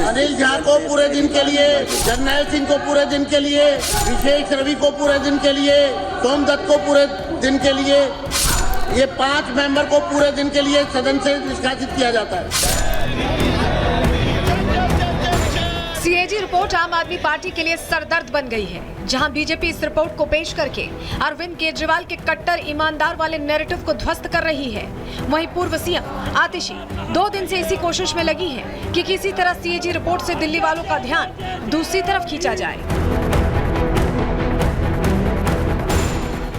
अनिल झा को पूरे दिन के लिए, जरनैल सिंह को पूरे दिन के लिए, विशेष रवि को पूरे दिन के लिए, सोमदत्त को पूरे दिन के लिए, ये 5 मेंबर को पूरे दिन के लिए सदन से निष्कासित किया जाता है। सीएजी रिपोर्ट आम आदमी पार्टी के लिए सरदर्द बन गई है। जहां बीजेपी इस रिपोर्ट को पेश करके अरविंद केजरीवाल के कट्टर ईमानदार वाले नैरेटिव को ध्वस्त कर रही है, वहीं पूर्व सीएम आतिशी 2 दिन से इसी कोशिश में लगी है कि किसी तरह सीएजी रिपोर्ट से दिल्ली वालों का ध्यान दूसरी तरफ खींचा जाए।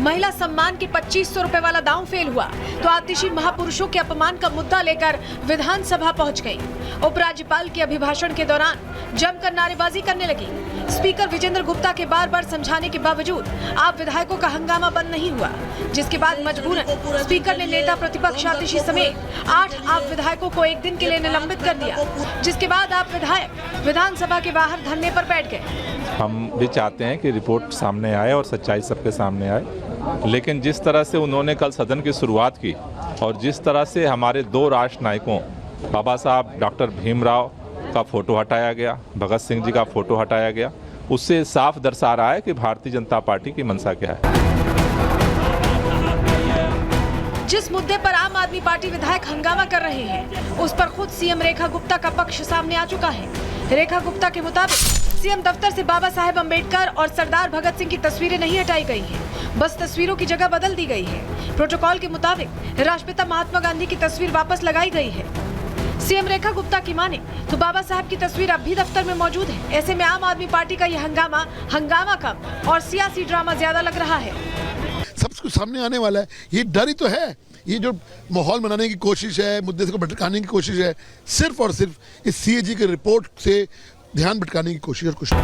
महिला सम्मान के 2500 रुपए वाला दांव फेल हुआ तो आतिशी महापुरुषों के अपमान का मुद्दा लेकर विधानसभा पहुंच गई। उपराज्यपाल के अभिभाषण के दौरान जमकर नारेबाजी करने लगी। स्पीकर विजेंद्र गुप्ता के बार-बार समझाने के बावजूद आप विधायकों का हंगामा बंद नहीं हुआ, जिसके बाद मजबूरन स्पीकर ने नेता प्रतिपक्ष आतिशी समेत 8 आप विधायकों को 1 दिन के लिए निलंबित कर दिया, जिसके बाद आप विधायक विधानसभा के बाहर धरने पर बैठ गए। हम भी चाहते हैं कि रिपोर्ट सामने आए और सच्चाई सबके सामने आए, लेकिन जिस तरह से उन्होंने कल सदन की शुरुआत की और जिस तरह से हमारे 2 राष्ट्र नायकों बाबा साहब डॉक्टर भीमराव का फोटो हटाया गया, भगत सिंह जी का फोटो हटाया गया, उससे साफ दर्शा रहा है कि भारतीय जनता पार्टी की मंशा क्या है। जिस मुद्दे पर आम आदमी पार्टी विधायक हंगामा कर रहे हैं, उस पर खुद सीएम रेखा गुप्ता का पक्ष सामने आ चुका है। रेखा गुप्ता के मुताबिक सीएम दफ्तर से बाबा साहेब अंबेडकर और सरदार भगत सिंह की तस्वीरें नहीं हटाई गई हैं, बस तस्वीरों की जगह बदल दी गई है। प्रोटोकॉल के मुताबिक राष्ट्रपिता महात्मा गांधी की तस्वीर वापस लगाई गई है। सीएम रेखा गुप्ता की माने तो बाबा साहब की तस्वीर अब भी दफ्तर में मौजूद है। ऐसे में आम आदमी पार्टी का यह हंगामा कम और सियासी ड्रामा ज्यादा लग रहा है। सब कुछ सामने आने वाला है, ये डर ही तो है। ये जो माहौल बनाने की कोशिश है, मुद्दे को भटकाने की कोशिश है, सिर्फ और सिर्फ इस सीएजी की रिपोर्ट से ध्यान भटकाने की कोशिश और कुछ नहीं।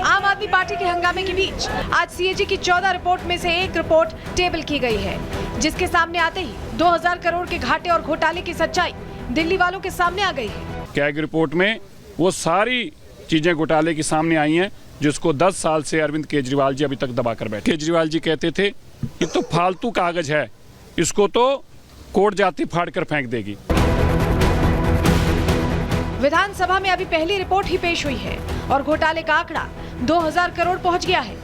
आम आदमी पार्टी के हंगामे के बीच आज सीएजी की 14 रिपोर्ट में से एक रिपोर्ट टेबल की गई है, जिसके सामने आते ही 2000 करोड़ के घाटे और घोटाले की सच्चाई दिल्ली वालों के सामने आ गई है। कैग रिपोर्ट में वो सारी चीजें घोटाले की सामने आई हैं जिसको 10 साल से अरविंद केजरीवाल जी अभी तक दबा कर बैठे। केजरीवाल जी कहते थे ये तो फालतू कागज है, इसको तो कोर्ट जाती फाड़ कर फेंक देगी। विधानसभा में अभी पहली रिपोर्ट ही पेश हुई है और घोटाले का आंकड़ा 2000 करोड़ पहुंच गया है।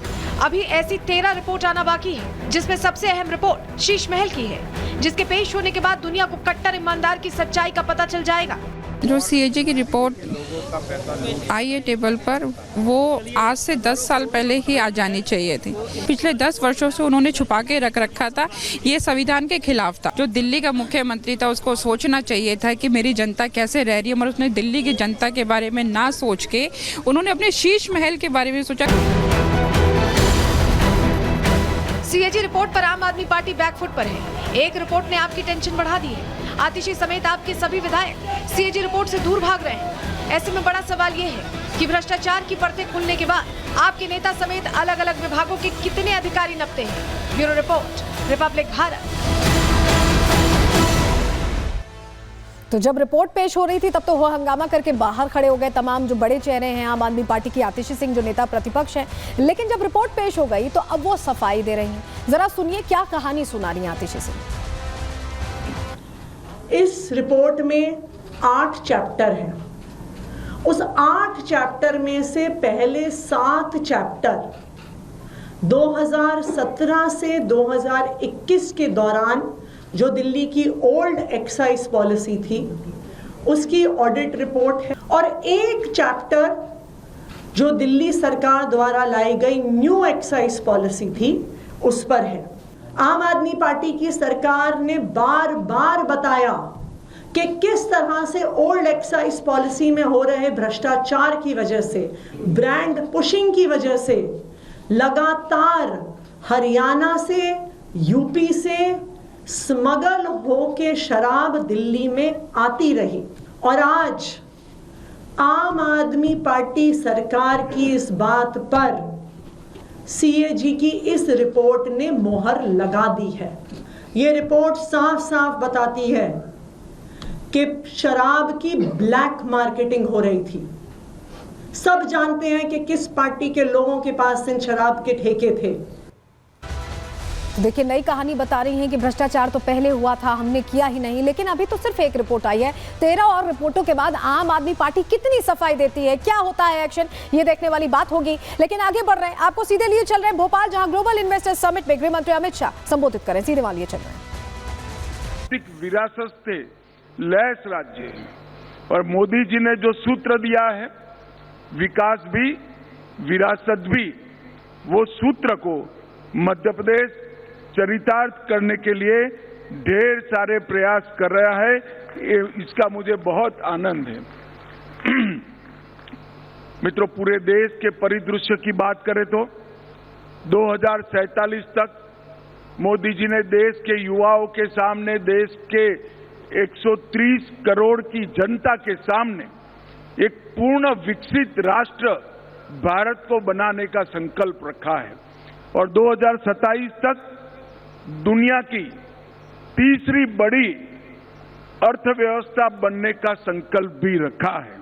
अभी ऐसी 13 रिपोर्ट आना बाकी है, जिसमें सबसे अहम रिपोर्ट शीश महल की है, जिसके पेश होने के बाद दुनिया को कट्टर ईमानदार की सच्चाई का पता चल जाएगा। जो सीएजी की रिपोर्ट आई है टेबल पर, वो आज से 10 साल पहले ही आ जानी चाहिए थी। पिछले 10 वर्षों से उन्होंने छुपा के रख रखा था, ये संविधान के खिलाफ था। जो दिल्ली का मुख्यमंत्री था उसको सोचना चाहिए था कि मेरी जनता कैसे रह रही है, मगर उसने दिल्ली की जनता के बारे में ना सोच के उन्होंने अपने शीश महल के बारे में सोचा। सीएजी रिपोर्ट पर आम आदमी पार्टी बैकफुट पर है। एक रिपोर्ट ने आपकी टेंशन बढ़ा दी है। आतिशी समेत आपके सभी विधायक सीएजी रिपोर्ट से दूर भाग रहे हैं। ऐसे में बड़ा सवाल ये है कि भ्रष्टाचार की परतें खुलने के बाद आपके नेता समेत अलग अलग विभागों के कितने अधिकारी नपते हैं। Bureau report, Republic Bharat. तो जब रिपोर्ट पेश हो रही थी तब तो वो हंगामा करके बाहर खड़े हो गए तमाम जो बड़े चेहरे हैं आम आदमी पार्टी की। आतिशी सिंह जो नेता प्रतिपक्ष हैं, लेकिन जब रिपोर्ट पेश हो गई तो अब वो सफाई दे रही हैं। जरा सुनिए क्या कहानी सुना रही हैं आतिशी सिंह। इस रिपोर्ट में 8 चैप्टर हैं। उस 8 चैप्टर में से पहले 7 चैप्टर 2017 से 2021 के दौरान जो दिल्ली की ओल्ड एक्साइज पॉलिसी थी उसकी ऑडिट रिपोर्ट है, और एक चैप्टर जो दिल्ली सरकार द्वारा लाई गई न्यू एक्साइज पॉलिसी थी उस पर है। आम आदमी पार्टी की सरकार ने बार बार बताया कि किस तरह से ओल्ड एक्साइज पॉलिसी में हो रहे भ्रष्टाचार की वजह से, ब्रांड पुशिंग की वजह से लगातार हरियाणा से, यूपी से स्मगल होके शराब दिल्ली में आती रही। और आज आम आदमी पार्टी सरकार की इस बात पर सीएजी की इस रिपोर्ट ने मोहर लगा दी है। ये रिपोर्ट साफ साफ बताती है कि शराब की ब्लैक मार्केटिंग हो रही थी। सब जानते हैं कि किस पार्टी के लोगों के पास इन शराब के ठेके थे। देखिए, नई कहानी बता रही हैं कि भ्रष्टाचार तो पहले हुआ था, हमने किया ही नहीं, लेकिन अभी तो सिर्फ एक रिपोर्ट आई है। 13 और रिपोर्टों के बाद आम आदमी पार्टी कितनी सफाई देती है, क्या होता है एक्शन, ये देखने वाली बात होगी। लेकिन आगे बढ़ रहे हैं, आपको सीधे लिए चल रहे हैं भोपाल, जहां ग्लोबल इन्वेस्टर्स समिट में गृह मंत्री अमित शाह संबोधित करें। सीधे वहां लिए चल रहे हैं। विरासत से लैस राज्य है और मोदी जी ने जो सूत्र दिया है, विकास भी विरासत भी, वो सूत्र को मध्य प्रदेश चरितार्थ करने के लिए ढेर सारे प्रयास कर रहा है। इसका मुझे बहुत आनंद है। मित्रों, पूरे देश के परिदृश्य की बात करें तो 2047 तक मोदी जी ने देश के युवाओं के सामने, देश के 130 करोड़ की जनता के सामने एक पूर्ण विकसित राष्ट्र भारत को बनाने का संकल्प रखा है और 2027 तक दुनिया की तीसरी बड़ी अर्थव्यवस्था बनने का संकल्प भी रखा है।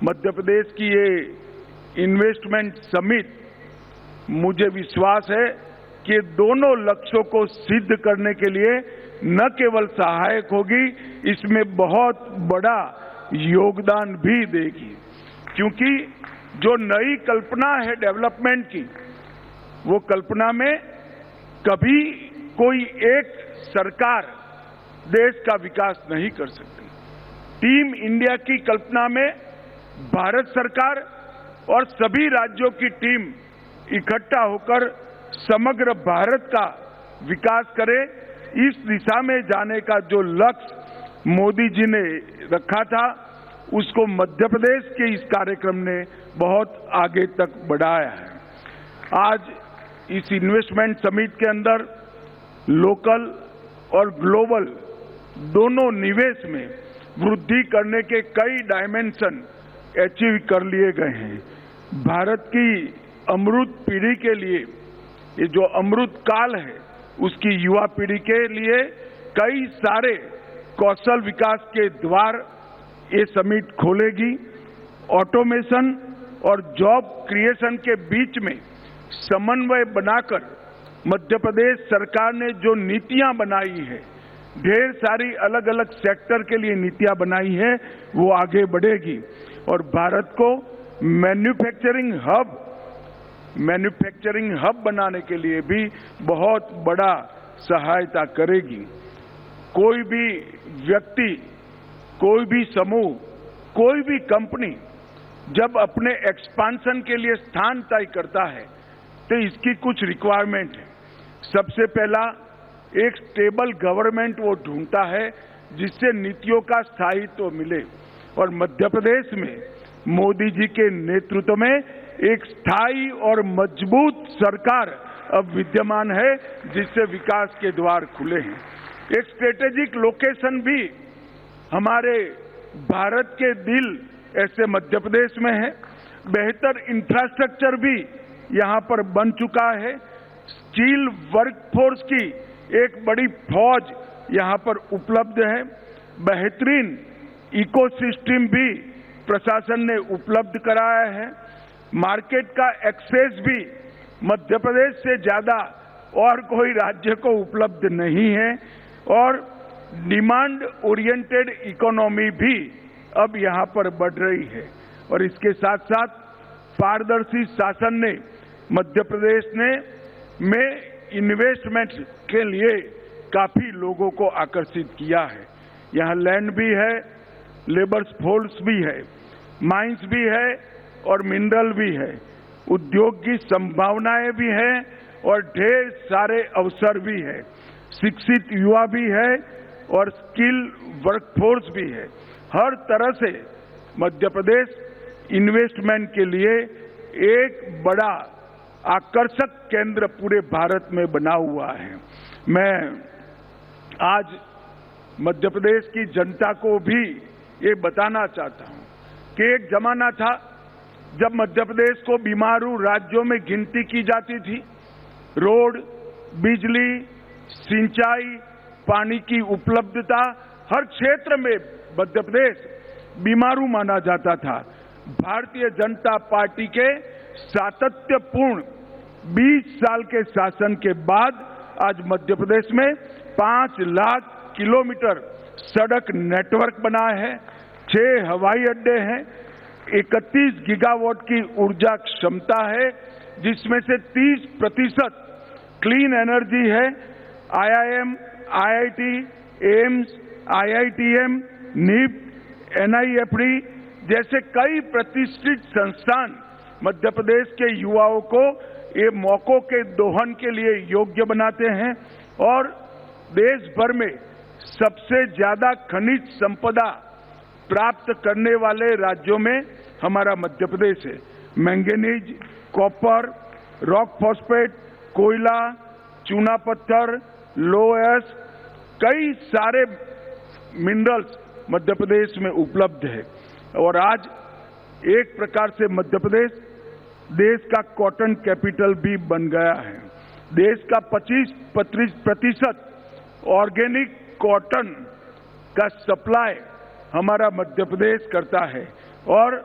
मध्य प्रदेश की ये इन्वेस्टमेंट समिट, मुझे विश्वास है कि दोनों लक्ष्यों को सिद्ध करने के लिए न केवल सहायक होगी, इसमें बहुत बड़ा योगदान भी देगी। क्योंकि जो नई कल्पना है डेवलपमेंट की, वो कल्पना में कभी कोई एक सरकार देश का विकास नहीं कर सकती। टीम इंडिया की कल्पना में भारत सरकार और सभी राज्यों की टीम इकट्ठा होकर समग्र भारत का विकास करे, इस दिशा में जाने का जो लक्ष्य मोदी जी ने रखा था, उसको मध्य प्रदेश के इस कार्यक्रम ने बहुत आगे तक बढ़ाया है। आज इस इन्वेस्टमेंट समिट के अंदर लोकल और ग्लोबल दोनों निवेश में वृद्धि करने के कई डायमेंशन अचीव कर लिए गए हैं। भारत की अमृत पीढ़ी के लिए, ये जो अमृत काल है, उसकी युवा पीढ़ी के लिए कई सारे कौशल विकास के द्वार ये समिट खोलेगी। ऑटोमेशन और जॉब क्रिएशन के बीच में समन्वय बनाकर मध्य प्रदेश सरकार ने जो नीतियां बनाई है, ढेर सारी अलग अलग सेक्टर के लिए नीतियां बनाई है, वो आगे बढ़ेगी और भारत को मैन्युफैक्चरिंग हब बनाने के लिए भी बहुत बड़ा सहायता करेगी। कोई भी व्यक्ति, कोई भी समूह, कोई भी कंपनी जब अपने एक्सपांशन के लिए स्थान तय करता है तो इसकी कुछ रिक्वायरमेंट है। सबसे पहला, एक स्टेबल गवर्नमेंट वो ढूंढता है जिससे नीतियों का स्थायित्व मिले और मध्य प्रदेश में मोदी जी के नेतृत्व में एक स्थायी और मजबूत सरकार अब विद्यमान है, जिससे विकास के द्वार खुले हैं। एक स्ट्रेटेजिक लोकेशन भी हमारे भारत के दिल ऐसे मध्य प्रदेश में है। बेहतर इंफ्रास्ट्रक्चर भी यहाँ पर बन चुका है। स्किल वर्कफोर्स की एक बड़ी फौज यहाँ पर उपलब्ध है। बेहतरीन इकोसिस्टम भी प्रशासन ने उपलब्ध कराया है। मार्केट का एक्सेस भी मध्य प्रदेश से ज्यादा और कोई राज्य को उपलब्ध नहीं है और डिमांड ओरिएंटेड इकोनॉमी भी अब यहाँ पर बढ़ रही है और इसके साथ साथ पारदर्शी शासन ने मध्य प्रदेश में इन्वेस्टमेंट के लिए काफी लोगों को आकर्षित किया है। यहाँ लैंड भी है, लेबर फोर्स भी है, माइंस भी है और मिनरल भी है, उद्योग की संभावनाएं भी हैं और ढेर सारे अवसर भी है, शिक्षित युवा भी है और स्किल वर्कफोर्स भी है। हर तरह से मध्य प्रदेश इन्वेस्टमेंट के लिए एक बड़ा आकर्षक केंद्र पूरे भारत में बना हुआ है। मैं आज मध्य प्रदेश की जनता को भी ये बताना चाहता हूं कि एक जमाना था जब मध्य प्रदेश को बीमारू राज्यों में गिनती की जाती थी। रोड, बिजली, सिंचाई, पानी की उपलब्धता, हर क्षेत्र में मध्य प्रदेश बीमारू माना जाता था। भारतीय जनता पार्टी के सातत्यपूर्ण 20 साल के शासन के बाद आज मध्य प्रदेश में 5 लाख किलोमीटर सड़क नेटवर्क बना है, 6 हवाई अड्डे हैं, 31 गीगावाट की ऊर्जा क्षमता है, जिसमें से 30% क्लीन एनर्जी है। IIM, IIT, AIIMS, IITM, NIP, NIFD जैसे कई प्रतिष्ठित संस्थान मध्य प्रदेश के युवाओं को ये मौकों के दोहन के लिए योग्य बनाते हैं और देश भर में सबसे ज्यादा खनिज संपदा प्राप्त करने वाले राज्यों में हमारा मध्य प्रदेश है। मैंगनीज, कॉपर, रॉक फॉस्फेट, कोयला, चूना पत्थर, लोहस, कई सारे मिनरल्स मध्य प्रदेश में उपलब्ध है और आज एक प्रकार से मध्य प्रदेश देश का कॉटन कैपिटल भी बन गया है। देश का 25% ऑर्गेनिक कॉटन का सप्लाई हमारा मध्य प्रदेश करता है और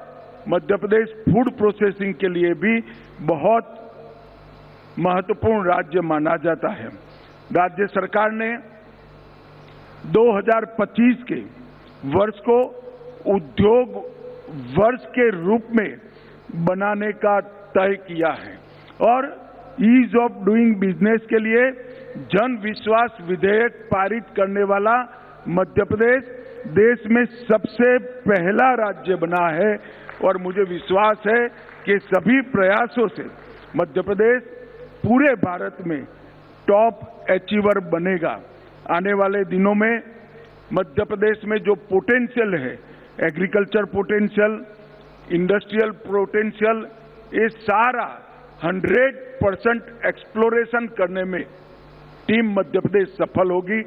मध्य प्रदेश फूड प्रोसेसिंग के लिए भी बहुत महत्वपूर्ण राज्य माना जाता है। राज्य सरकार ने 2025 के वर्ष को उद्योग वर्ष के रूप में बनाने का तय किया है और ईज ऑफ डूइंग बिजनेस के लिए जन विश्वास विधेयक पारित करने वाला मध्य प्रदेश देश में सबसे पहला राज्य बना है और मुझे विश्वास है कि सभी प्रयासों से मध्य प्रदेश पूरे भारत में टॉप अचीवर बनेगा। आने वाले दिनों में मध्य प्रदेश में जो पोटेंशियल है, एग्रीकल्चर पोटेंशियल, इंडस्ट्रियल पोटेंशियल, ये सारा 100% एक्सप्लोरेशन करने में टीम मध्य प्रदेश सफल होगी।